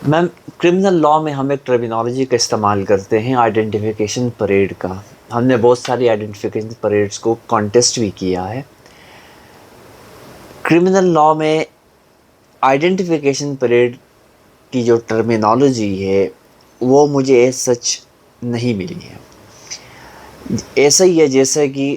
میم criminal law میں ہم ایک ٹرمینالوجی کا استعمال کرتے ہیں آئیڈینٹیفیکیشن پریڈ کا. ہم نے بہت ساری آئیڈینٹیفیکیشن پریڈس کو کانٹیسٹ بھی کیا ہے. کرمنل لاء میں آئیڈینٹیفیکیشن پریڈ کی جو ٹرمینالوجی ہے وہ مجھے ایز سچ نہیں ملی ہے. ایسا ہی ہے جیسا کہ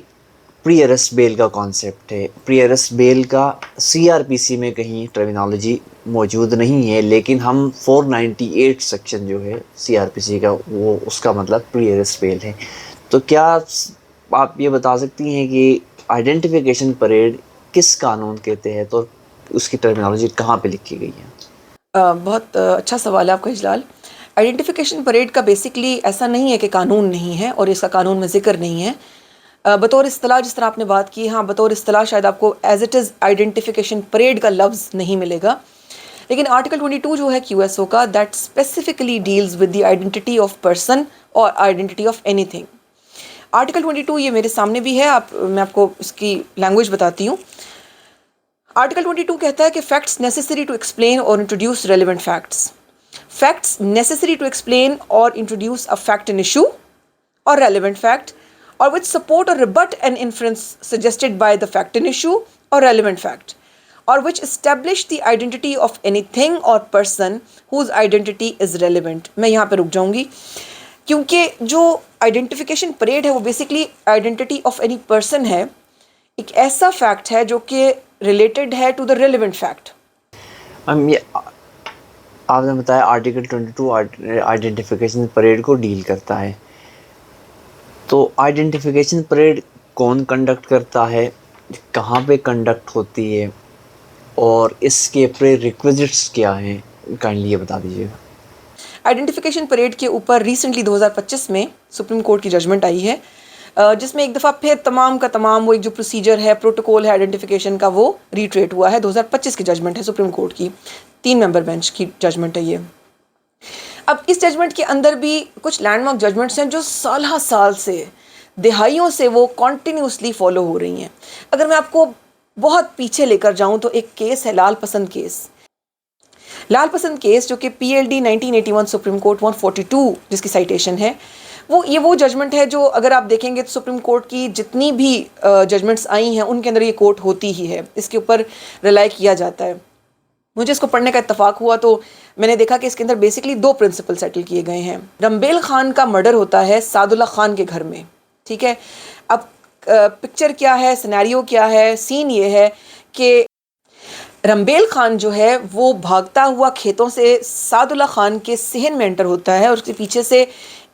پری ارسٹ بیل کا کانسیپٹ ہے. پری ارسٹ بیل کا سی آر پی سی میں کہیں ٹرمینالوجی موجود نہیں ہے، لیکن ہم 498 سیکشن جو ہے سی آر پی سی کا وہ اس کا مطلب پری ارسٹ بیل ہے. تو کیا آپ یہ بتا سکتی ہیں کہ آئیڈینٹیفیکیشن پریڈ کس قانون کے تحت اور اس کی ٹرمینالوجی کہاں پہ لکھی گئی ہے؟ بہت اچھا سوال ہے آپ کا اجلال. آئیڈینٹیفیکیشن پریڈ کا بیسکلی ایسا نہیں ہے کہ قانون نہیں ہے اور اس کا قانون میں ذکر نہیں ہے. بطور اصطلاح جس طرح آپ نے بات کی، ہاں بطور اصطلاح شاید آپ کو as it is identification parade کا لفظ نہیں ملے گا، لیکن آرٹیکل 22 جو ہے کیو ایس او کا، that specifically deals with the identity of person اور آئیڈینٹی آف اینی تھنگ. آرٹیکل 22 یہ میرے سامنے بھی ہے، میں آپ کو اس کی لینگویج بتاتی ہوں. آرٹیکل 22 کہتا ہے کہ فیکٹس نیسسری ٹو ایکسپلین اور introduce relevant facts. Facts necessary to explain اور introduce a fact in issue اور relevant fact or which support or rebut an inference suggested by the fact in issue or relevant fact, or which establish the identity of anything or person whose identity is relevant. میں یہاں پہ رک جاؤں گی کیونکہ جو identification parade ہے وہ basically identity of any person ہے، ایک ایسا فیکٹ ہے جو کہ ریلیٹڈ ہے ٹو دا ریلیونٹ فیکٹ. میم یہ آپ نے بتایا آرٹیکل 22 آئیڈینٹیفیکیشن پریڈ کو ڈیل کرتا ہے، تو آئیڈینٹیفیکیشن پریڈ کون کنڈکٹ کرتا ہے، کہاں پہ کنڈکٹ ہوتی ہے، اور اس کے پری ریکویزٹس کیا ہیں، کائنڈلی یہ بتا دیجیے گا. آئیڈینٹیفیکیشن پریڈ کے اوپر ریسنٹلی 2025 میں سپریم کورٹ کی ججمنٹ آئی ہے، جس میں ایک دفعہ پھر تمام کا تمام وہ ایک جو پروسیجر ہے، پروٹوکول ہے آئیڈینٹیفیکیشن کا، وہ ریٹریٹ ہوا ہے. 2025 کی ججمنٹ ہے سپریم کورٹ کی، 3 ممبر بینچ کی ججمنٹ ہے یہ. اب اس ججمنٹ کے اندر بھی کچھ لینڈ مارک ججمنٹس ہیں جو سالہ سال سے، دہائیوں سے وہ کنٹینیوسلی فالو ہو رہی ہیں. اگر میں آپ کو بہت پیچھے لے کر جاؤں تو ایک کیس ہے لال پسند کیس. لال پسند کیس جو کہ P L D 1981 supreme court 142 جس کی سائٹیشن ہے، وہ ججمنٹ ہے جو اگر آپ دیکھیں گے تو سپریم کورٹ کی جتنی بھی ججمنٹس آئی ہیں ان کے اندر یہ کوٹ ہوتی ہی ہے، اس کے اوپر ریلائی کیا جاتا ہے. مجھے اس کو پڑھنے کا اتفاق ہوا تو میں نے دیکھا کہ اس کے اندر بیسکلی 2 پرنسپل سیٹل کیے گئے ہیں. رمبیل خان کا مرڈر ہوتا ہے سعد اللہ خان کے گھر میں، ٹھیک ہے. اب پکچر کیا ہے، سینیریو کیا ہے، سین یہ ہے کہ رمبیل خان جو ہے وہ بھاگتا ہوا کھیتوں سے سعد اللہ خان کے صحن میں انٹر ہوتا ہے، اور اس کے پیچھے سے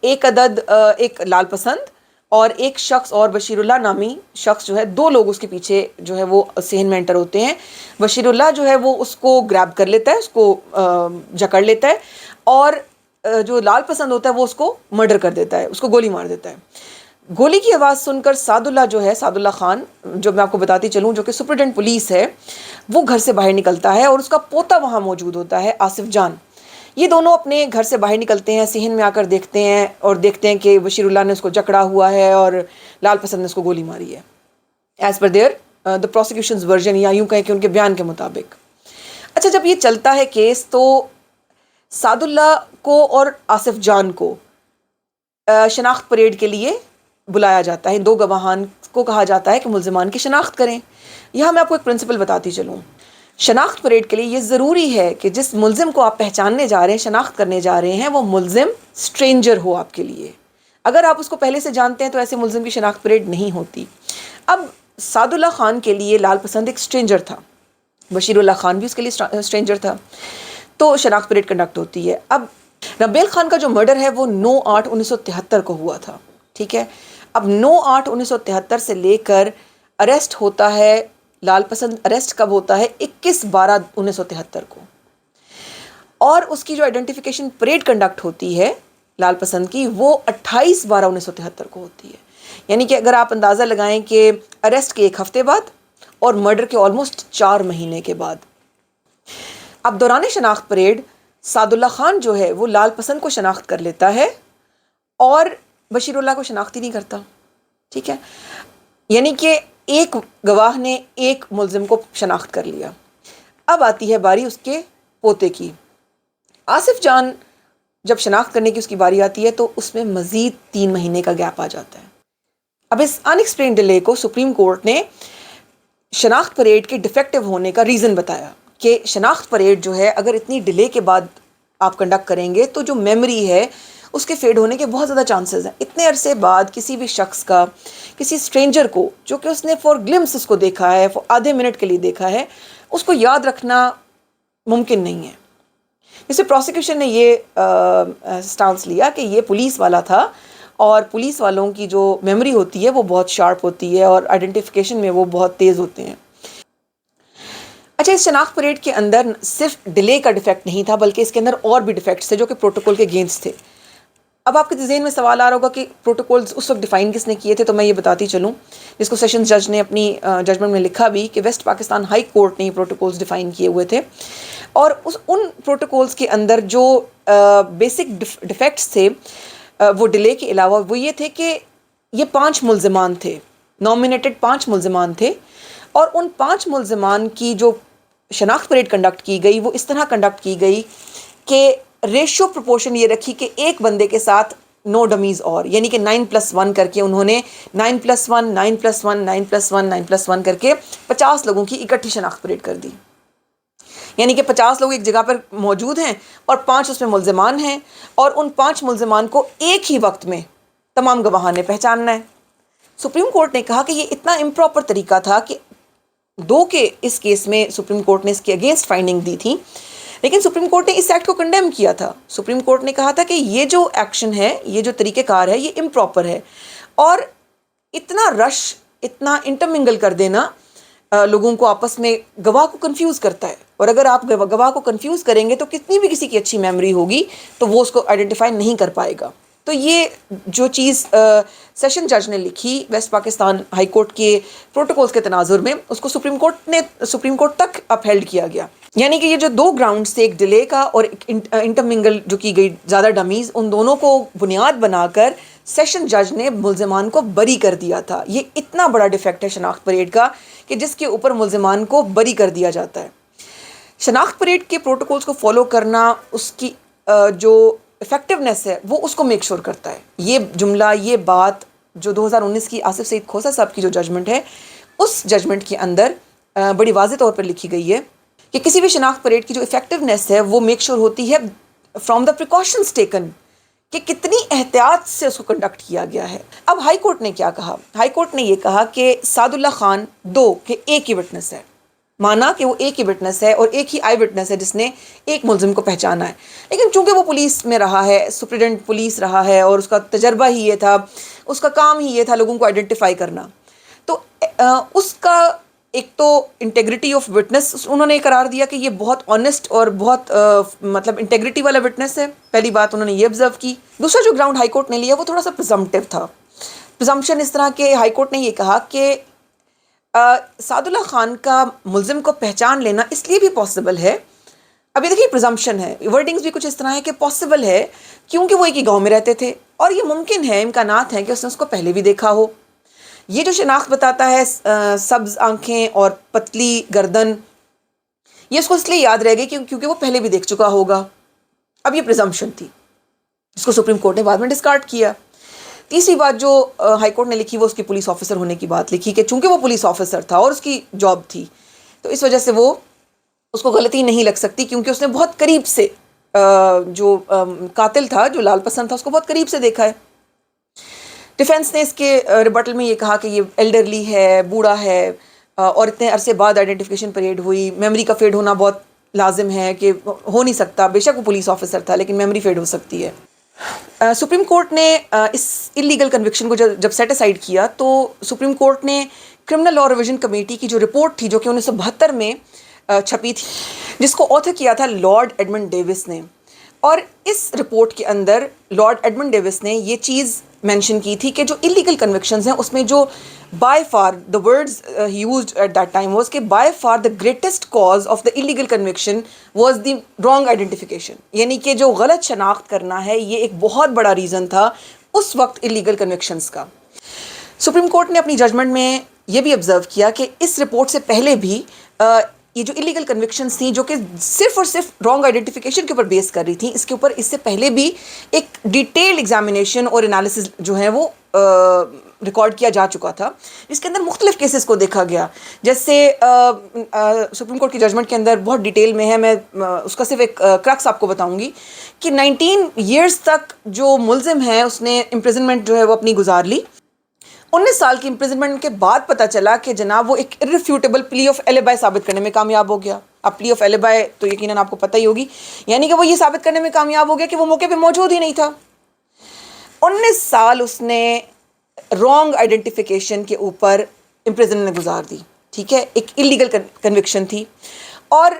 ایک عدد ایک لال پسند اور ایک شخص اور بشیر اللہ نامی شخص جو ہے، 2 لوگ اس کے پیچھے جو ہے وہ صحن میں انٹر ہوتے ہیں. بشیر اللہ جو ہے وہ اس کو گریب کر لیتا ہے، اس کو جکڑ لیتا ہے، اور جو لال پسند ہوتا ہے وہ اس کو مرڈر کر دیتا ہے، اس کو گولی مار دیتا ہے. گولی کی آواز سن کر سعد اللہ جو ہے، سعد اللہ خان جو میں آپ کو بتاتی چلوں جو کہ سپرنٹینڈنٹ پولیس ہے، وہ گھر سے باہر نکلتا ہے اور اس کا پوتا وہاں موجود ہوتا ہے آصف جان. یہ دونوں اپنے گھر سے باہر نکلتے ہیں، صحن میں آ کر دیکھتے ہیں اور دیکھتے ہیں کہ بشیر اللہ نے اس کو جکڑا ہوا ہے اور لال پسند نے اس کو گولی ماری ہے، as per their the prosecution's version, یا یوں کہیں کہ ان کے بیان کے مطابق. اچھا، جب یہ چلتا ہے کیس تو سعد اللہ کو اور آصف جان کو شناخت پریڈ کے لیے بلایا جاتا ہے. 2 گواہان کو کہا جاتا ہے کہ ملزمان کی شناخت کریں. یہاں میں آپ کو ایک پرنسپل بتاتی چلوں. شناخت پریڈ کے لیے یہ ضروری ہے کہ جس ملزم کو آپ پہچاننے جا رہے ہیں، شناخت کرنے جا رہے ہیں، وہ ملزم سٹرینجر ہو آپ کے لیے. اگر آپ اس کو پہلے سے جانتے ہیں تو ایسے ملزم کی شناخت پریڈ نہیں ہوتی. اب سعد اللہ خان کے لیے لال پسند ایک سٹرینجر تھا، بشیر اللہ خان بھی اس کے لیے سٹرینجر تھا، تو شناخت پریڈ کنڈکٹ ہوتی ہے. اب رمبیل خان کا جو مرڈر ہے وہ 9/8/1973 کو ہوا تھا، ٹھیک ہے. اب 9/8/1973 سے لے کر اریسٹ ہوتا ہے لال پسند. اریسٹ کب ہوتا ہے؟ 21/12/1973 کو. اور اس کی جو آئیڈینٹیفیکیشن پریڈ کنڈکٹ ہوتی ہے لال پسند کی، وہ 28/12/1973 کو ہوتی ہے. یعنی کہ اگر آپ اندازہ لگائیں کہ اریسٹ کے 1 ہفتے بعد اور مرڈر کے آلموسٹ 4 مہینے کے بعد. اب دوران شناخت پریڈ سعد اللہ خان جو ہے وہ لال پسند کو شناخت کر لیتا ہے اور بشیر اللہ کو شناخت ہی نہیں کرتا، ٹھیک ہے. یعنی کہ ایک گواہ نے ایک ملزم کو شناخت کر لیا. اب آتی ہے باری اس کے پوتے کی. آصف جان جب شناخت کرنے کی اس کی باری آتی ہے تو اس میں مزید 3 مہینے کا گیپ آ جاتا ہے. اب اس ان ایکسپلینڈ ڈیلے کو سپریم کورٹ نے شناخت پریڈ کے ڈیفیکٹو ہونے کا ریزن بتایا کہ شناخت پریڈ جو ہے اگر اتنی ڈیلے کے بعد آپ کنڈکٹ کریں گے تو جو میموری ہے اس کے فیڈ ہونے کے بہت زیادہ چانسز ہیں. اتنے عرصے بعد کسی بھی شخص کا کسی اسٹرینجر کو جو کہ اس نے فور گلمس اس کو دیکھا ہے, آدھے منٹ کے لیے دیکھا ہے, اس کو یاد رکھنا ممکن نہیں ہے. جسے پروسیکیوشن نے یہ سٹانس لیا کہ یہ پولیس والا تھا اور پولیس والوں کی جو میموری ہوتی ہے وہ بہت شارپ ہوتی ہے اور آئیڈینٹیفیکیشن میں وہ بہت تیز ہوتے ہیں. اچھا, اس شناخت پریڈ کے اندر صرف ڈیلے کا ڈیفیکٹ نہیں تھا بلکہ اس کے اندر اور بھی ڈیفیکٹس تھے جو کہ پروٹوکول کے اگینسٹ تھے. اب آپ کے ذہن میں سوال آ رہا ہوگا کہ پروٹوکولز اس وقت ڈیفائن کس نے کیے تھے, تو میں یہ بتاتی چلوں جس کو سیشنز جج نے اپنی ججمنٹ میں لکھا بھی کہ ویسٹ پاکستان ہائی کورٹ نے یہ پروٹوکولز ڈیفائن کیے ہوئے تھے. اور ان پروٹوکولز کے اندر جو بیسک ڈیفیکٹس تھے وہ ڈیلے کے علاوہ وہ یہ تھے کہ یہ 5 ملزمان تھے, نامینیٹڈ 5 ملزمان تھے, اور ان 5 ملزمان کی جو شناخت پریڈ کنڈکٹ کی گئی وہ اس طرح کنڈکٹ کی گئی کہ ریشو پروپورشن یہ رکھی کہ ایک بندے کے ساتھ 9 ڈمیز اور, یعنی کہ 9+1 کر کے انہوں نے 9+1 9+1 9+1 9+1 کر کے 50 لوگوں کی اکٹھی شناخت پریڈ کر دی. یعنی کہ 50 لوگ ایک جگہ پر موجود ہیں اور 5 اس میں ملزمان ہیں, اور ان 5 ملزمان کو ایک ہی وقت میں تمام گواہان نے پہچاننا ہے. سپریم کورٹ نے کہا کہ یہ اتنا امپراپر طریقہ تھا کہ دو کے اس کیس میں سپریم کورٹ نے اس کے اگینسٹ فائنڈنگ دی تھی, لیکن سپریم کورٹ نے اس ایکٹ کو کنڈیم کیا تھا. سپریم کورٹ نے کہا تھا کہ یہ جو ایکشن ہے, یہ جو طریقہ کار ہے, یہ امپراپر ہے, اور اتنا رش, اتنا انٹرمنگل کر دینا لوگوں کو آپس میں گواہ کو کنفیوز کرتا ہے, اور اگر آپ گواہ کو کنفیوز کریں گے تو کتنی بھی کسی کی اچھی میموری ہوگی تو وہ اس کو آئیڈینٹیفائی نہیں کر پائے گا. تو یہ جو چیز سیشن جج نے لکھی ویسٹ پاکستان ہائی کورٹ کے پروٹوکولز کے تناظر میں, اس کو سپریم کورٹ تک اپہیلڈ کیا گیا. یعنی کہ یہ جو 2 گراؤنڈز تھے, ایک ڈیلے کا اور ایک انٹرمنگل جو کی گئی زیادہ ڈمیز, ان دونوں کو بنیاد بنا کر سیشن جج نے ملزمان کو بری کر دیا تھا. یہ اتنا بڑا ڈیفیکٹ ہے شناخت پریڈ کا کہ جس کے اوپر ملزمان کو بری کر دیا جاتا ہے. شناخت پریڈ کے پروٹوکولز کو فالو کرنا اس کی جو افیکٹونیس ہے وہ اس کو میک شور کرتا ہے. یہ جملہ, یہ بات جو 2019 کی آصف سعید کھوسہ صاحب کی جو ججمنٹ ہے, اس ججمنٹ کے اندر بڑی واضح طور پر لکھی گئی ہے کہ کسی بھی شناخت پریڈ کی جو افیکٹونیس ہے وہ میک شور ہوتی ہے فرام دا پریکاشنز ٹیکن, کہ کتنی احتیاط سے اس کو کنڈکٹ کیا گیا ہے. اب ہائی کورٹ نے کیا کہا؟ ہائی کورٹ نے یہ کہا کہ سعد اللہ خان 2 کے ایک ہی وٹنس ہے, مانا کہ وہ ایک ہی وٹنس ہے اور ایک ہی آئی وٹنس ہے جس نے ایک ملزم کو پہچانا ہے, لیکن چونکہ وہ پولیس میں رہا ہے, سپرنٹینڈنٹ پولیس رہا ہے, اور اس کا تجربہ ہی یہ تھا, اس کا کام ہی یہ تھا لوگوں کو آئیڈینٹیفائی کرنا, تو اس کا ایک تو انٹیگریٹی آف وٹنس انہوں نے قرار دیا کہ یہ بہت آنیسٹ اور بہت مطلب انٹیگریٹی والا وٹنس ہے. پہلی بات انہوں نے یہ آبزرو کی. دوسرا جو گراؤنڈ ہائی کورٹ نے لیا وہ تھوڑا سا پرزمپٹیو تھا. پرزمپشن اس طرح کہ ہائی کورٹ نے یہ کہا کہ سعد اللہ خان کا ملزم کو پہچان لینا اس لیے بھی پاسبل ہے, ابھی دیکھیے پرزمپشن ہے, ورڈنگز بھی کچھ اس طرح ہے کہ پاسبل ہے کیونکہ وہ ایک ہی گاؤں میں رہتے تھے, اور یہ ممکن ہے, امکانات ہیں کہ اس نے اس کو پہلے بھی دیکھا ہو. یہ جو شناخت بتاتا ہے سبز آنکھیں اور پتلی گردن, یہ اس کو اس لیے یاد رہ گئی کیونکہ وہ پہلے بھی دیکھ چکا ہوگا. اب یہ پرزمپشن تھی جس کو سپریم کورٹ نے بعد میں ڈسکارڈ کیا. تیسری بات جو ہائی کورٹ نے لکھی وہ اس کی پولیس آفیسر ہونے کی بات لکھی کہ چونکہ وہ پولیس آفیسر تھا اور اس کی جاب تھی تو اس وجہ سے وہ اس کو غلطی نہیں لگ سکتی, کیونکہ اس نے بہت قریب سے جو قاتل تھا, جو لال پسند تھا, اس کو بہت قریب سے دیکھا ہے. ڈیفینس نے اس کے ریبٹل میں یہ کہا کہ یہ ایلڈرلی ہے, بوڑھا ہے, اور اتنے عرصے بعد آئیڈینٹیفیکیشن پریڈ ہوئی, میموری کا فیڈ ہونا بہت لازم ہے کہ ہو نہیں سکتا, بے شک وہ پولیس آفیسر تھا لیکن میموری فیڈ ہو سکتی ہے. سپریم کورٹ نے اس انلیگل کنوکشن کو جب سیٹ اسائڈ کیا تو سپریم کورٹ نے کرمنل لا ریویژن کمیٹی کی جو رپورٹ تھی جو کہ 1972 میں چھپی تھی, جس کو آتھر کیا تھا لارڈ ایڈمنڈ ڈیوس نے, اور اس رپورٹ کے اندر لارڈ ایڈمنڈ ڈیوس نے یہ چیز مینشن کی تھی کہ جو انلیگل کنوکشنز ہیں اس میں جو by far the words used at that time was کہ by far the greatest cause of the illegal conviction was the wrong identification, یعنی کہ جو غلط شناخت کرنا ہے یہ ایک بہت بڑا ریزن تھا اس وقت انلیگل کنوکشنز کا. سپریم کورٹ نے اپنی ججمنٹ میں یہ بھی آبزرو کیا کہ اس رپورٹ سے پہلے بھی یہ جو الیگل کنوکشنز تھیں جو کہ صرف اور صرف رانگ آئیڈینٹیفیکیشن کے اوپر بیس کر رہی تھیں، اس کے اوپر اس سے پہلے بھی ایک ڈیٹیل ایگزامینیشن اور انالیسز جو ہے وہ ریکارڈ کیا جا چکا تھا، جس کے اندر مختلف کیسز کو دیکھا گیا. جیسے سپریم کورٹ کی ججمنٹ کے اندر بہت ڈیٹیل میں ہے، میں اس کا صرف ایک کرکس آپ کو بتاؤں گی کہ 19 ایئرس تک جو ملزم ہے اس نے امپریزنمنٹ جو ہے وہ اپنی گزار لی. 19 سال کی امپریزنمنٹ کے بعد پتہ چلا کہ جناب وہ ایک irrefutable plea of alibi ثابت کرنے میں کامیاب ہو گیا. اب plea of alibi تو یقیناً آپ کو پتہ ہی ہوگی، یعنی کہ وہ یہ ثابت کرنے میں کامیاب ہو گیا کہ وہ موقع پہ موجود ہی نہیں تھا. 19 سال اس نے رانگ آئیڈینٹیفیکیشن کے اوپر امپریزنمنٹ میں گزار دی. ٹھیک ہے، ایک انلیگل کنوکشن تھی. اور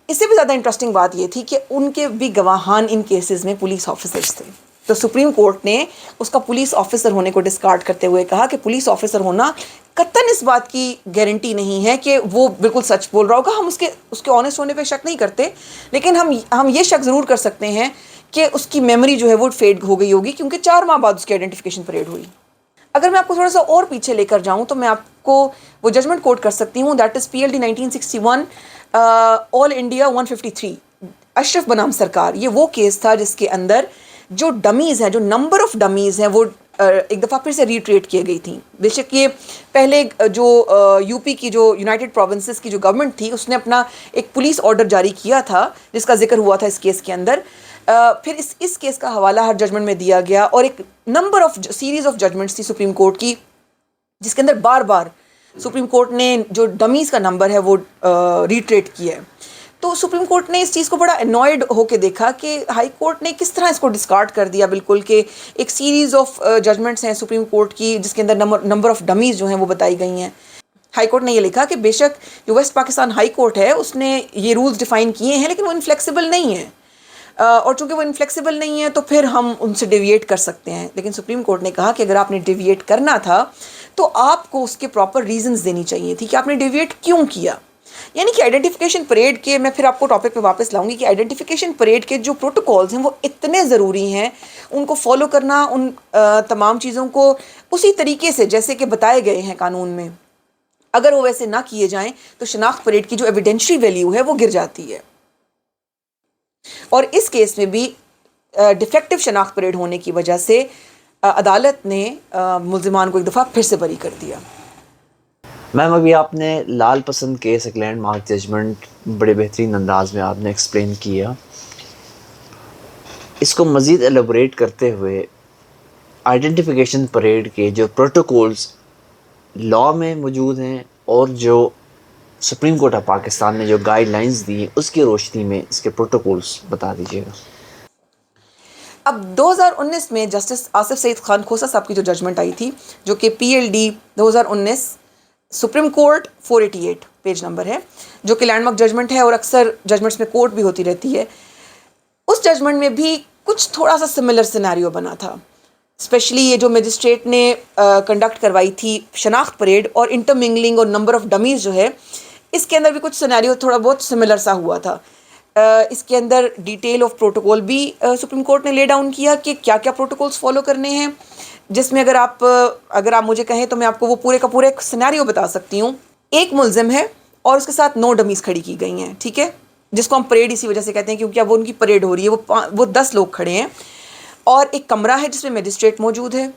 اس سے بھی زیادہ انٹرسٹنگ بات یہ تھی کہ ان کے بھی گواہان ان کیسز میں پولیس آفیسرز تھے. تو سپریم کورٹ نے اس کا پولیس آفیسر ہونے کو ڈسکارڈ کرتے ہوئے کہا کہ پولیس آفیسر ہونا قطعاً اس بات کی گارنٹی نہیں ہے کہ وہ بالکل سچ بول رہا ہوگا. ہم اس کے آنیسٹ ہونے پہ شک نہیں کرتے، لیکن ہم یہ شک ضرور کر سکتے ہیں کہ اس کی میموری جو ہے وہ فیڈ ہو گئی ہوگی، کیونکہ 4 ماہ بعد اس کی آئیڈینٹیفیکیشن پریڈ ہوئی. اگر میں آپ کو تھوڑا سا اور پیچھے لے کر جاؤں تو میں آپ کو وہ ججمنٹ کوٹ کر سکتی ہوں، that is PLD 1961 all India 153 اشرف بنام سرکار. یہ وہ کیس تھا جس کے اندر جو ڈمیز ہیں، جو نمبر آف ڈمیز ہیں، وہ ایک دفعہ پھر سے ریٹریٹ کیے گئی تھیں. بے شک یہ پہلے جو یو پی کی جو یونائٹڈ پروونسز کی جو گورنمنٹ تھی اس نے اپنا ایک پولیس آرڈر جاری کیا تھا جس کا ذکر ہوا تھا اس کیس کے اندر. پھر اس کیس کا حوالہ ہر ججمنٹ میں دیا گیا، اور ایک number of series of judgments تھی سپریم کورٹ کی جس کے اندر بار بار سپریم کورٹ نے جو ڈمیز کا نمبر ہے وہ ریٹریٹ کیا ہے. تو سپریم کورٹ نے اس چیز کو بڑا انوائڈ ہو کے دیکھا کہ ہائی کورٹ نے کس طرح اس کو ڈسکارڈ کر دیا بالکل، کہ ایک سیریز آف ججمنٹس ہیں سپریم کورٹ کی جس کے اندر نمبر آف ڈمیز جو ہیں وہ بتائی گئی ہیں. ہائی کورٹ نے یہ لکھا کہ بے شک جو ویسٹ پاکستان ہائی کورٹ ہے اس نے یہ رولز ڈیفائن کیے ہیں لیکن وہ انفلیکسیبل نہیں ہیں، اور چونکہ وہ انفلیکسیبل نہیں ہے تو پھر ہم ان سے ڈیویٹ کر سکتے ہیں. لیکن سپریم کورٹ نے کہا کہ اگر آپ نے ڈیویٹ کرنا تھا تو آپ کو اس کے پراپر ریزنز دینی چاہیے تھی کہ آپ نے ڈیویٹ کیوں کیا. یعنی کہ آئیڈینٹیفیکیشن پریڈ کے، میں پھر آپ کو ٹاپک پہ واپس لاؤں گی کہ آئیڈینٹیفیکیشن پریڈ کے جو پروٹوکولز ہیں وہ اتنے ضروری ہیں، ان کو فالو کرنا، ان تمام چیزوں کو اسی طریقے سے جیسے کہ بتائے گئے ہیں قانون میں، اگر وہ ویسے نہ کیے جائیں تو شناخت پریڈ کی جو ایویڈینشری ویلیو ہے وہ گر جاتی ہے. اور اس کیس میں بھی ڈیفیکٹو شناخت پریڈ ہونے کی وجہ سے عدالت نے ملزمان کو ایک دفعہ پھر سے بری کر دیا. میم ابھی آپ نے لال پسند کیس ایک لینڈ مارک ججمنٹ بڑے بہترین انداز میں آپ نے ایکسپلین کیا. اس کو مزید ایلیبوریٹ کرتے ہوئے آئیڈینٹیفیکیشن پریڈ کے جو پروٹوکولز لاء میں موجود ہیں اور جو سپریم کورٹ آف پاکستان نے جو گائیڈ لائنز دی ہیں اس کی روشنی میں اس کے پروٹوکولز بتا دیجیے گا. اب 2019 میں جسٹس آصف سعید خان کھوسہ صاحب کی جو ججمنٹ آئی تھی جو کہ PLD 2019 supreme court 488 page number ہے، جو کہ لینڈ مارک ججمنٹ ہے اور اکثر ججمنٹس میں کوٹ بھی ہوتی رہتی ہے، اس ججمنٹ میں بھی کچھ تھوڑا سا سملر سینیریو بنا تھا. اسپیشلی یہ جو میجسٹریٹ نے کنڈکٹ کروائی تھی شناخت پریڈ اور انٹرمنگلنگ اور نمبر آف ڈمیز جو ہے، اس کے اندر بھی کچھ سینیریو تھوڑا بہت سملر سا ہوا تھا. اس کے اندر ڈیٹیل آف پروٹوکول بھی سپریم کورٹ نے لے ڈاؤن کیا کہ کیا کیا پروٹوکولز فالو کرنے ہیں، جس میں اگر آپ مجھے کہیں تو میں آپ کو وہ پورے کا پورا ایک سینیریو بتا سکتی ہوں. ایک ملزم ہے اور اس کے ساتھ 9 ڈمیز کھڑی کی گئی ہیں، ٹھیک ہے، جس کو ہم پریڈ اسی وجہ سے کہتے ہیں کیونکہ اب وہ ان کی پریڈ ہو رہی ہے. وہ 10 لوگ کھڑے ہیں اور ایک کمرہ ہے جس میں میجسٹریٹ موجود ہے.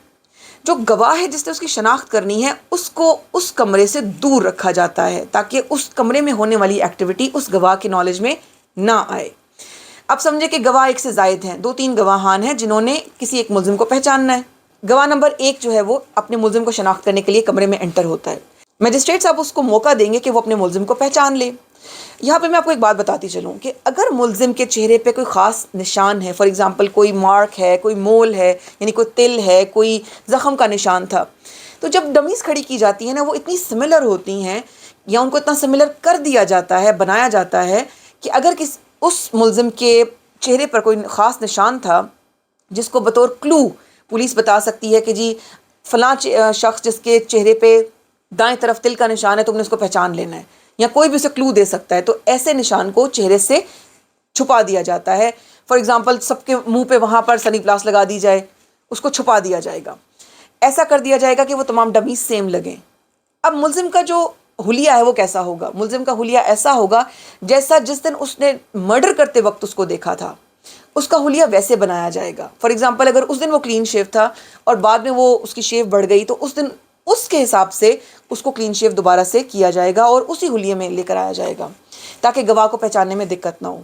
جو گواہ ہے جس نے اس کی شناخت کرنی ہے اس کو اس کمرے سے دور رکھا جاتا ہے تاکہ اس کمرے میں ہونے والی ایکٹیویٹی اس گواہ کے نالج میں نہ آئے. اب سمجھے کہ گواہ ایک سے زائد ہیں، 2-3 گواہان ہیں جنہوں نے کسی ایک ملزم کو پہچاننا ہے. گواہ نمبر 1 جو ہے وہ اپنے ملزم کو شناخت کرنے کے لیے کمرے میں انٹر ہوتا ہے. میجسٹریٹ صاحب اس کو موقع دیں گے کہ وہ اپنے ملزم کو پہچان لے. یہاں پہ میں آپ کو ایک بات بتاتی چلوں کہ اگر ملزم کے چہرے پہ کوئی خاص نشان ہے، فار ایگزامپل کوئی مارک ہے، کوئی مول ہے، یعنی کوئی تل ہے، کوئی زخم کا نشان تھا، تو جب ڈمیز کھڑی کی جاتی ہیں نا وہ اتنی سملر ہوتی ہیں یا ان کو اتنا سملر کر دیا جاتا ہے، بنایا جاتا ہے کہ اگر اس ملزم کے چہرے پر کوئی خاص نشان تھا جس کو بطور کلو پولیس بتا سکتی ہے کہ جی فلاں شخص جس کے چہرے پہ دائیں طرف تل کا نشان ہے تم نے اس کو پہچان لینا ہے، یا کوئی بھی اسے کلو دے سکتا ہے، تو ایسے نشان کو چہرے سے چھپا دیا جاتا ہے. فار ایگزامپل سب کے منہ پہ وہاں پر سنی پلاس لگا دی جائے، اس کو چھپا دیا جائے گا. ایسا کر دیا جائے گا کہ وہ تمام ڈمیز سیم لگیں. اب ملزم کا جو حلیہ ہے وہ کیسا ہوگا. ملزم کا حلیہ ایسا ہوگا جیسا جس دن اس نے مرڈر کرتے وقت اس کو دیکھا تھا, اس کا حلیہ ویسے بنایا جائے گا. فار ایگزامپل اگر اس دن وہ کلین شیو تھا اور بعد میں وہ اس کی شیو بڑھ گئی, تو اس دن اس کے حساب سے اس کو کلین شیو دوبارہ سے کیا جائے گا اور اسی حلیے میں لے کر آیا جائے گا, تاکہ گواہ کو پہچاننے میں دقت نہ ہو.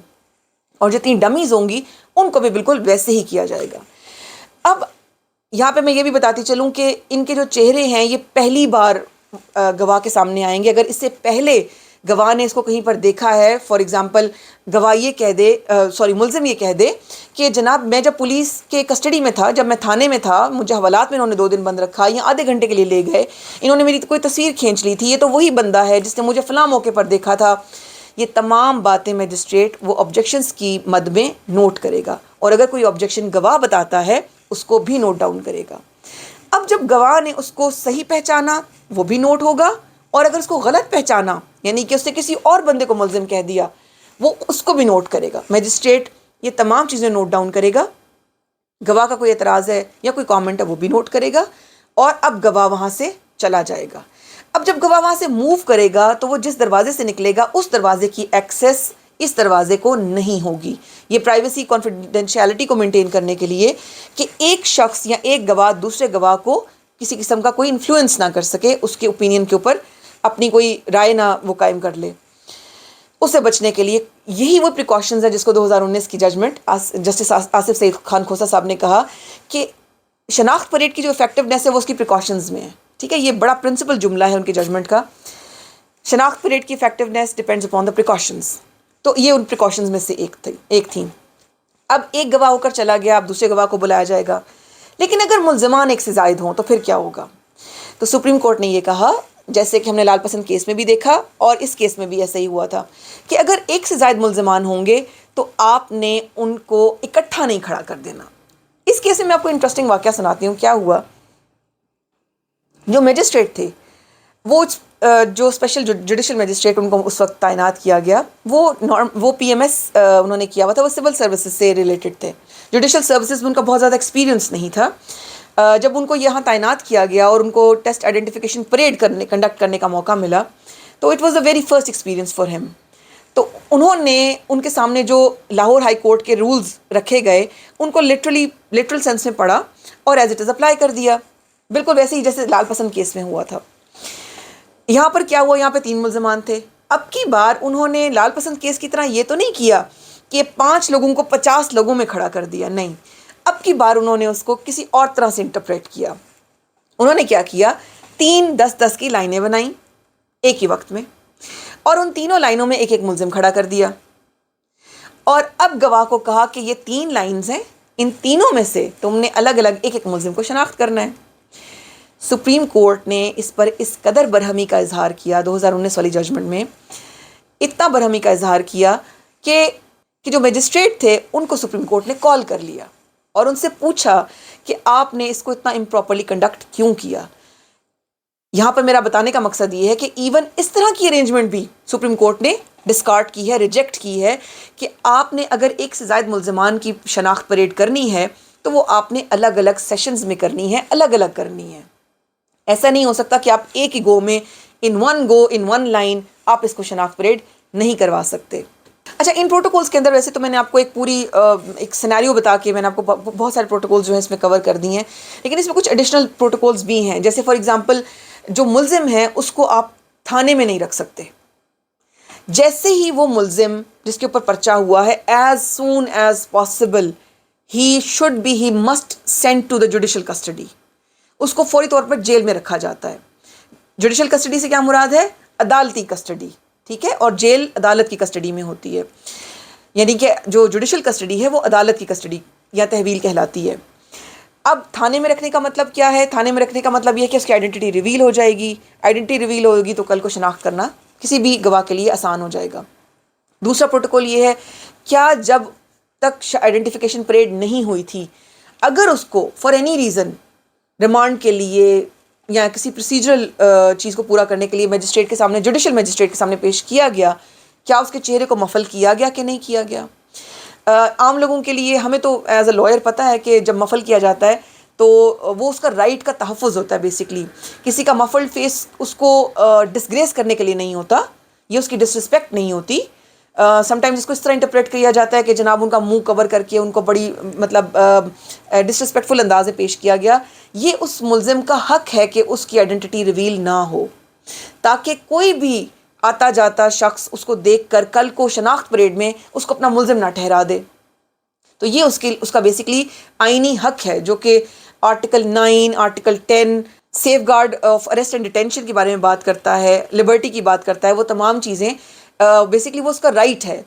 اور جتنی ڈمیز ہوں گی ان کو بھی بالکل ویسے ہی کیا جائے گا. اب یہاں پہ میں یہ بھی بتاتی چلوں کہ ان کے جو چہرے ہیں یہ پہلی بار گواہ کے سامنے آئیں گے. اگر اس سے پہلے گواہ نے اس کو کہیں پر دیکھا ہے, فار ایگزامپل گواہ یہ کہہ دے, ملزم یہ کہہ دے کہ جناب میں جب پولیس کے کسٹڈی میں تھا, جب میں تھانے میں تھا, مجھے حوالات میں انہوں نے 2 دن بند رکھا یا آدھے گھنٹے کے لیے لے گئے, انہوں نے میری کوئی تصویر کھینچ لی تھی, یہ تو وہی بندہ ہے جس نے مجھے فلاں موقع پر دیکھا تھا. یہ تمام باتیں میجسٹریٹ وہ آبجیکشنز کی مد میں نوٹ کرے گا, اور اگر کوئی آبجیکشن گواہ بتاتا ہے اس کو بھی نوٹ ڈاؤن کرے گا. اب جب گواہ نے اس کو صحیح پہچانا وہ بھی نوٹ ہوگا, اور اگر اس کو غلط پہچانا یعنی کہ اس نے کسی اور بندے کو ملزم کہہ دیا وہ اس کو بھی نوٹ کرے گا. میجسٹریٹ یہ تمام چیزیں نوٹ ڈاؤن کرے گا. گواہ کا کوئی اعتراض ہے یا کوئی کامنٹ ہے وہ بھی نوٹ کرے گا, اور اب گواہ وہاں سے چلا جائے گا. اب جب گواہ وہاں سے موو کرے گا تو وہ جس دروازے سے نکلے گا اس دروازے کی ایکسیس اس دروازے کو نہیں ہوگی. یہ پرائیویسی کانفیڈینشیلٹی کو مینٹین کرنے کے لیے کہ ایک شخص یا ایک گواہ دوسرے گواہ کو کسی قسم کا کوئی انفلوئنس نہ کر سکے, اس کے اوپینین کے اوپر اپنی کوئی رائے نہ وہ قائم کر لے. اسے بچنے کے لیے یہی وہ پریکاشنز ہیں جس کو 2019 کی ججمنٹ جسٹس آصف سعید خان کھوسہ صاحب نے کہا کہ شناخت پریڈ کی جو افیکٹونیس ہے وہ اس کی پریکاشنز میں ہے. ٹھیک ہے, یہ بڑا پرنسپل جملہ ہے ان کی ججمنٹ کا. شناخت پریڈ کی effectiveness depends upon the precautions. تو یہ ان پریکاشنز میں سے ایک تھی. اب ایک گواہ ہو کر چلا گیا, اب دوسرے گواہ کو بلایا جائے گا, لیکن اگر ملزمان ایک سے زائد ہوں تو پھر کیا ہوگا؟ تو سپریم کورٹ نے یہ کہا, جیسے کہ ہم نے لال پسند کیس میں بھی دیکھا اور اس کیس میں بھی ایسا ہی ہوا تھا, کہ اگر ایک سے زائد ملزمان ہوں گے تو آپ نے ان کو اکٹھا نہیں کھڑا کر دینا. اس کیس میں آپ کو انٹرسٹنگ واقعہ سناتی ہوں. کیا ہوا, جو میجسٹریٹ تھے وہ جو اسپیشل جوڈیشل میجسٹریٹ ان کو اس وقت تعینات کیا گیا, وہ پی ایم ایس انہوں نے کیا ہوا تھا, وہ سول سروسز سے ریلیٹڈ تھے. جوڈیشل سروسز میں ان کا بہت زیادہ ایکسپیرینس نہیں تھا. جب ان کو یہاں تعینات کیا گیا اور ان کو ٹیسٹ آئیڈینٹیفیکیشن پریڈ کنڈکٹ کرنے کا موقع ملا, تو it was a very first experience for ہم. تو انہوں نے ان کے سامنے جو لاہور ہائی کورٹ کے رولز رکھے گئے ان کو لٹرل سینس میں پڑھا اور ایز اٹ از اپلائی کر دیا, بالکل ویسے ہی جیسے لال پسند کیس میں ہوا تھا. یہاں پر کیا ہوا, یہاں پہ 3 ملزمان تھے. اب کی بار انہوں نے لال پسند کیس کی طرح یہ تو نہیں کیا کہ 5 لوگوں کو 50 لوگوں میں کھڑا کر دیا, نہیں. اب کی بار انہوں نے اس کو کسی اور طرح سے انٹرپریٹ کیا. انہوں نے کیا کیا, 3 10 کی لائنیں بنائیں ایک ہی وقت میں, اور ان تینوں لائنوں میں ایک ایک ملزم کھڑا کر دیا, اور اب گواہ کو کہا کہ یہ 3 لائنز ہیں, ان تینوں میں سے تم نے الگ الگ ایک ایک ملزم کو شناخت کرنا ہے. سپریم کورٹ نے اس پر اس قدر برہمی کا اظہار کیا 2019 والی ججمنٹ میں, اتنا برہمی کا اظہار کیا کہ جو میجسٹریٹ تھے ان کو سپریم کورٹ نے کال کر لیا اور ان سے پوچھا کہ آپ نے اس کو اتنا امپراپرلی کنڈکٹ کیوں کیا. یہاں پر میرا بتانے کا مقصد یہ ہے کہ ایون اس طرح کی ارینجمنٹ بھی سپریم کورٹ نے ڈسکارڈ کی ہے, ریجیکٹ کی ہے, کہ آپ نے اگر ایک سے زائد ملزمان کی شناخت پریڈ کرنی ہے تو وہ آپ نے الگ الگ سیشنز میں کرنی ہے, الگ الگ کرنی ہے. ایسا نہیں ہو سکتا کہ آپ ایک ہی گو میں ان ون لائن آپ اس کو شناخت پریڈ نہیں کروا سکتے. اچھا, ان پروٹوکولز کے اندر ویسے تو میں نے آپ کو ایک پوری ایک سینیریو بتا کے میں نے آپ کو بہت سارے پروٹوکولز جو ہیں اس میں کور کر دی ہیں, لیکن اس میں کچھ ایڈیشنل پروٹوکولز بھی ہیں. جیسے فار ایگزامپل جو ملزم ہے اس کو آپ تھانے میں نہیں رکھ سکتے. جیسے ہی وہ ملزم جس کے اوپر پرچہ ہوا ہے, as soon as possible he must send to the judicial custody. اس کو فوری طور پر جیل میں رکھا جاتا ہے. جوڈیشل کسٹڈی سے کیا مراد ہے؟ عدالتی کسٹڈی, ٹھیک ہے, اور جیل عدالت کی کسٹڈی میں ہوتی ہے. یعنی کہ جو جوڈیشل کسٹڈی ہے وہ عدالت کی کسٹڈی یا تحویل کہلاتی ہے. اب تھانے میں رکھنے کا مطلب کیا ہے؟ تھانے میں رکھنے کا مطلب یہ کہ اس کی آئیڈینٹی ریویل ہو جائے گی. آئیڈینٹی ریویل ہوگی تو کل کو شناخت کرنا کسی بھی گواہ کے لیے آسان ہو جائے گا. دوسرا پروٹوکول یہ ہے, کیا جب تک آئیڈینٹیفیکیشن پریڈ نہیں ہوئی تھی اگر اس کو فار اینی ریزن ریمانڈ کے لیے یا کسی پروسیجرل چیز کو پورا کرنے کے لیے میجسٹریٹ کے سامنے, جوڈیشل میجسٹریٹ کے سامنے پیش کیا گیا, کیا اس کے چہرے کو مفل کیا گیا کہ نہیں کیا گیا؟ عام لوگوں کے لیے ہمیں تو ایز اے لائر پتہ ہے کہ جب مفل کیا جاتا ہے تو وہ اس کا رائٹ کا تحفظ ہوتا ہے بیسکلی. کسی کا مفلڈ فیس اس کو ڈسگریس کرنے کے لیے نہیں ہوتا, یہ اس کی ڈسرسپیکٹ نہیں ہوتی. سم ٹائمز اس کو اس طرح انٹرپریٹ کیا جاتا ہے کہ جناب ان کا منہ کور کر کے ان کو بڑی مطلب ڈسرسپیکٹفل انداز میں پیش کیا گیا. یہ اس ملزم کا حق ہے کہ اس کی آئیڈینٹی ریویل نہ ہو, تاکہ کوئی بھی آتا جاتا شخص اس کو دیکھ کر کل کو شناخت پریڈ میں اس کو اپنا ملزم نہ ٹھہرا دے. تو یہ اس کا بیسکلی آئینی حق ہے, جو کہ article 9, article 10 safeguard of arrest and detention کے بارے میں بات کرتا ہے, لبرٹی کی بات کرتا ہے. وہ تمام چیزیں بیسکلی وہ اس کا رائٹ ہے,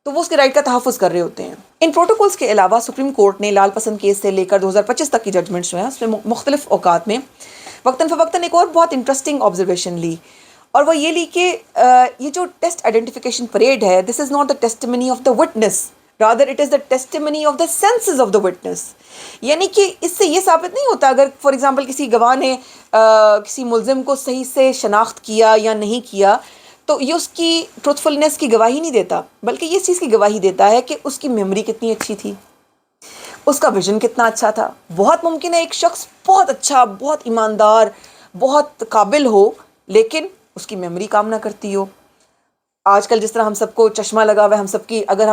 تو وہ اس کے رائٹ کا تحفظ کر رہے ہوتے ہیں. ان پروٹوکولز کے علاوہ سپریم کورٹ نے لال پسند کیس سے لے کر 2025 تک کی ججمنٹس جو ہیں اس میں مختلف اوقات میں وقتاً فوقتاً ایک اور بہت انٹرسٹنگ آبزرویشن لی, اور وہ یہ لی کہ یہ جو ٹیسٹ آئیڈینٹیفیکیشن پریڈ ہے, this is not the testimony of the witness, rather it is the testimony of the senses of the witness. یعنی کہ اس سے یہ ثابت نہیں ہوتا اگر فار ایگزامپل کسی گواہ نے کسی ملزم کو صحیح سے شناخت کیا یا نہیں کیا, تو یہ اس کی ٹروتھفلنس کی گواہی نہیں دیتا, بلکہ یہ اس چیز کی گواہی دیتا ہے کہ اس کی میموری کتنی اچھی تھی, اس کا ویژن کتنا اچھا تھا. بہت ممکن ہے ایک شخص بہت اچھا, بہت ایماندار, بہت قابل ہو, لیکن اس کی میموری کام نہ کرتی ہو. آج کل جس طرح ہم سب کو چشمہ لگا ہوا ہے, ہم سب کی اگر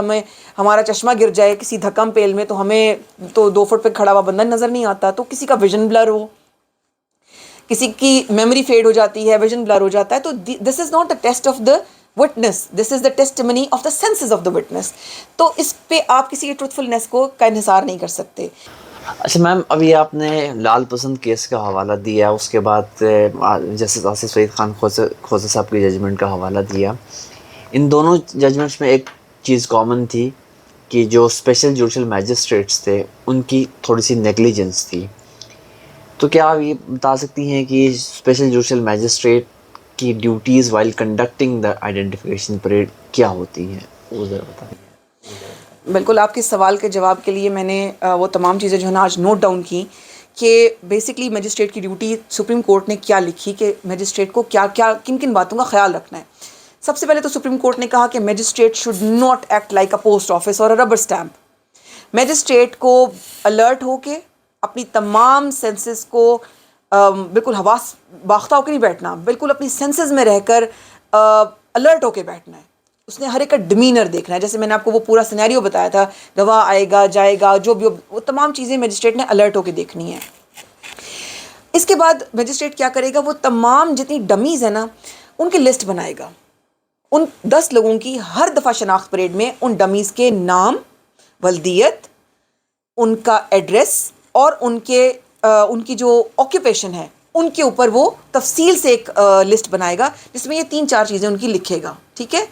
ہمارا چشمہ گر جائے کسی دھکم پیل میں, تو ہمیں تو 2 فٹ پہ کھڑا ہوا بندہ نظر نہیں آتا. تو کسی کا ویژن بلر ہو, کسی کی میموری فیڈ ہو جاتی ہے, ویژن بلر ہو جاتا ہے. تو this is not the test of the witness, this is the testimony of the senses of the witness. تو اس پہ آپ کسی کی ٹروتھفلنس کو کا انحصار نہیں کر سکتے. اچھا میم, ابھی آپ نے لال پسند کیس کا حوالہ دیا, اس کے بعد جسٹس آصف سعید خان کھوسہ صاحب کی ججمنٹ کا حوالہ دیا. ان دونوں ججمنٹس میں ایک چیز کامن تھی کہ جو اسپیشل جوڈیشل میجسٹریٹس تھے ان کی تھوڑی سی نیگلیجنس تھی. تو کیا آپ یہ بتا سکتی ہیں کہ اسپیشل جوڈیشل میجسٹریٹ کی duties while conducting the identification parade کیا ہوتی ہیں, وہ ذرا بتائیں. بالکل, آپ کے سوال کے جواب کے لیے میں نے وہ تمام چیزیں جو ہے نا آج نوٹ ڈاؤن کی کہ بیسکلی میجسٹریٹ کی ڈیوٹی سپریم کورٹ نے کیا لکھی, کہ میجسٹریٹ کو کیا کیا کن کن باتوں کا خیال رکھنا ہے. سب سے پہلے تو سپریم کورٹ نے کہا کہ magistrate should not act like a post office اور اے ربر اسٹیمپ. میجسٹریٹ کو الرٹ ہو کے اپنی تمام سینسز کو بالکل حواس باختہ ہو کے نہیں بیٹھنا, بالکل اپنی سینسز میں رہ کر الرٹ ہو کے بیٹھنا ہے. اس نے ہر ایک کا ڈیمینر دیکھنا ہے. جیسے میں نے آپ کو وہ پورا سینیریو بتایا تھا, گواہ آئے گا جائے گا, جو بھی وہ تمام چیزیں میجسٹریٹ نے الرٹ ہو کے دیکھنی ہے. اس کے بعد میجسٹریٹ کیا کرے گا, وہ تمام جتنی ڈمیز ہیں نا ان کی لسٹ بنائے گا. ان 10 لوگوں کی ہر دفعہ شناخت پریڈ میں ان ڈمیز کے نام, ولدیت, ان کا ایڈریس اور ان کی جو آکیوپیشن ہے ان کے اوپر وہ تفصیل سے ایک لسٹ بنائے گا, جس میں یہ 3-4 چیزیں ان کی لکھے گا. ٹھیک ہے,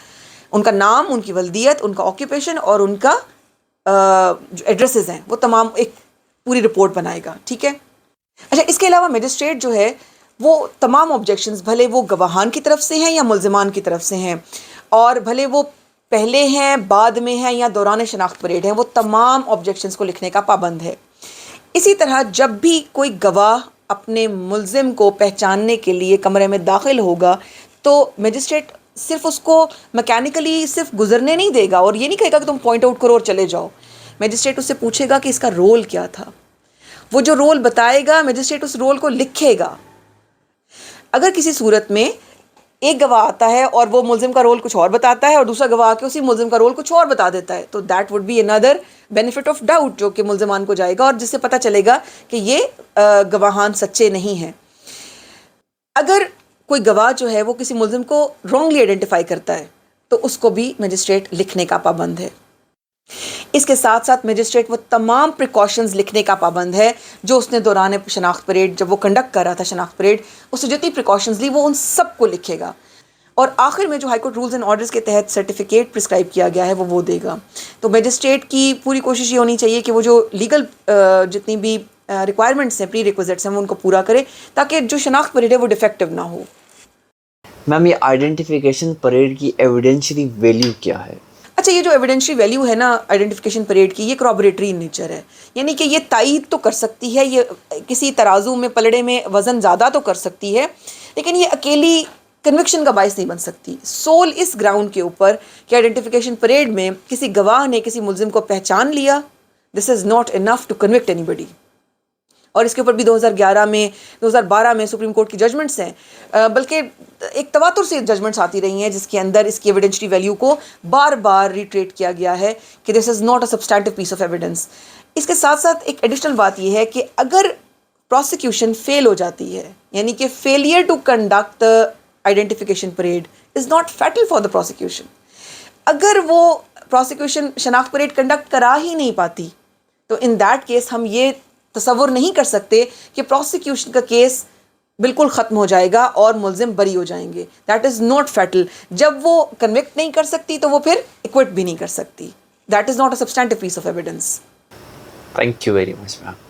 ان کا نام, ان کی ولدیت, ان کا آکیوپیشن اور ان کا جو ایڈریسز ہیں وہ تمام ایک پوری رپورٹ بنائے گا. ٹھیک ہے. اچھا, اس کے علاوہ میجسٹریٹ جو ہے وہ تمام آبجیکشنز, بھلے وہ گواہان کی طرف سے ہیں یا ملزمان کی طرف سے ہیں, اور بھلے وہ پہلے ہیں, بعد میں ہیں یا دوران شناخت پریڈ ہیں, وہ تمام آبجیکشنز کو لکھنے کا پابند ہے. اسی طرح جب بھی کوئی گواہ اپنے ملزم کو پہچاننے کے لیے کمرے میں داخل ہوگا تو میجسٹریٹ صرف اس کو میکینیکلی صرف گزرنے نہیں دے گا اور یہ نہیں کہے گا کہ تم پوائنٹ آؤٹ کرو اور چلے جاؤ. میجسٹریٹ اس سے پوچھے گا کہ اس کا رول کیا تھا. وہ جو رول بتائے گا میجسٹریٹ اس رول کو لکھے گا. اگر کسی صورت میں ایک گواہ آتا ہے اور وہ ملزم کا رول کچھ اور بتاتا ہے اور دوسرا گواہ کے اسی ملزم کا رول کچھ اور بتا دیتا ہے, تو that would be another benefit of doubt جو کہ ملزمان کو جائے گا اور جس سے پتہ چلے گا کہ یہ گواہان سچے نہیں ہیں. اگر کوئی گواہ جو ہے وہ کسی ملزم کو رانگلی آئیڈینٹیفائی کرتا ہے تو اس کو بھی میجسٹریٹ لکھنے کا پابند ہے. اس کے ساتھ ساتھ میجسٹریٹ وہ تمام پریکاشنز لکھنے کا پابند ہے جو اس نے دوران شناخت پریڈ, جب وہ کنڈکٹ کر رہا تھا شناخت پریڈ, اس نے جتنی پریکاشنز لی وہ ان سب کو لکھے گا. اور آخر میں جو high court rules and orders کے تحت سرٹیفکیٹ پرسکرائب کیا گیا ہے وہ دے گا. تو میجسٹریٹ کی پوری کوشش یہ ہونی چاہیے کہ وہ جو لیگل جتنی بھی ریکوائرمنٹس ہیں, پری ریکویزٹس ہیں, وہ ان کو پورا کرے تاکہ جو شناخت پریڈ ہے وہ ڈیفیکٹو نہ ہو. میم, یہ آئیڈینٹیفیکیشن پریڈ کی ایویڈینشری ویلیو کیا ہے؟ اچھا, یہ جو ایویڈینشری ویلیو ہے نا آئیڈینٹیفیکیشن پریڈ کی, یہ کرابریٹری نیچر ہے. یعنی کہ یہ تائید تو کر سکتی ہے, یہ کسی ترازو میں پلڑے میں وزن زیادہ تو کر سکتی ہے, لیکن یہ اکیلی کنوکشن کا باعث نہیں بن سکتی. سول اس گراؤنڈ کے اوپر کہ آئیڈینٹیفیکیشن پریڈ میں کسی گواہ نے کسی ملزم کو پہچان لیا, this is not enough to convict anybody. اور اس کے اوپر بھی 2011 میں 2012 میں سپریم کورٹ کی ججمنٹس ہیں، بلکہ ایک تواتر سے ججمنٹس آتی رہی ہیں جس کے اندر اس کی ایویڈنشری ویلیو کو بار بار ریٹریٹ کیا گیا ہے کہ this is not a substantive piece of evidence. اس کے ساتھ ساتھ ایک ایڈیشنل بات یہ ہے کہ اگر پروسیکیوشن فیل ہو جاتی ہے، یعنی کہ failure to conduct identification parade is not fatal for the prosecution. اگر وہ پروسیکیوشن شناخت پریڈ کنڈکٹ کرا ہی نہیں پاتی تو ان دیٹ کیس ہم یہ تصور نہیں کر سکتے کہ پروسیکیوشن کا کیس بالکل ختم ہو جائے گا اور ملزم بری ہو جائیں گے. That is not fatal. جب وہ کنوکٹ نہیں کر سکتی تو وہ پھر ایکوٹ بھی نہیں کر سکتی. That is not a substantive piece of evidence. Thank you very much ma'am.